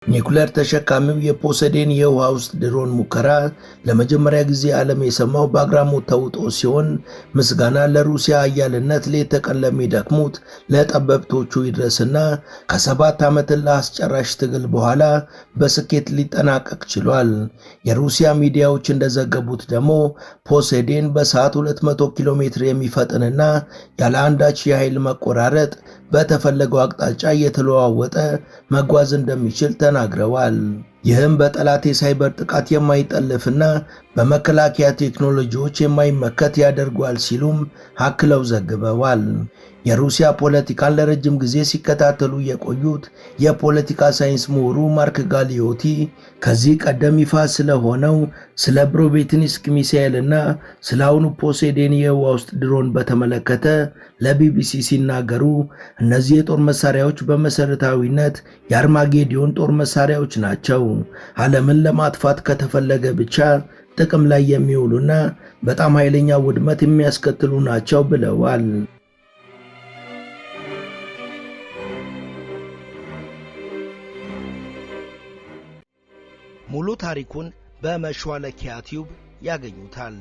ኒኩሌር ተሸካሚው የፖሴይዶን የውሃ ውስጥ ድሮን ሙከራ ለመጀመሪያ ጊዜ ዓለም የሰማው በአግራሞት ተውጦ ሲሆን ምስጋና ለሩሲያ ኃያልነት ሌት ተቀን ለሚደክሙት ለጠበብቶቹ ይድረስና ከ7 ዓመት ለአስጨራሽ ትግል በኋላ በስኬት ሊጠናቀቅ ችሏል። የሩሲያ ሚዲያዎች እንደዘገቡት ደግሞ ፖሴይዶን በሰዓት 200 ኪሎ ሜትር የሚፈጥንና ያለ አንዳች የኃይል መቆራረጥ በተፈለገው አቅጣጫ እየተለዋወጠ መጓዝ እንደሚችል ተናግረዋል። ይህም በጠላት የሳይበር ጥቃት የማይጠልፍና በመከላከያ ቴክኖሎጂዎች የማይመከት ያደርጓል ሲሉም አክለው ዘግበዋል። የሩሲያ ፖለቲካን ለረጅም ጊዜ ሲከታተሉ የቆዩት የፖለቲካ ሳይንስ ምሁሩ ማርክ ጋሊዮቲ ከዚህ ቀደም ይፋ ስለሆነው ስለ ብሮቤትኒስክ ሚሳኤልና ስለ አሁኑ ፖሴይዶን የውሃ ውስጥ ድሮን በተመለከተ ለቢቢሲ ሲናገሩ እነዚህ የጦር መሳሪያዎች በመሰረታዊነት የአርማጌዲዮን ጦር መሳሪያዎች ናቸው። ዓለምን ለማጥፋት ከተፈለገ ብቻ ጥቅም ላይ የሚውሉና በጣም ኃይለኛ ውድመት የሚያስከትሉ ናቸው ብለዋል። ሙሉ ታሪኩን በመሿለኪያ ቲዩብ ያገኙታል።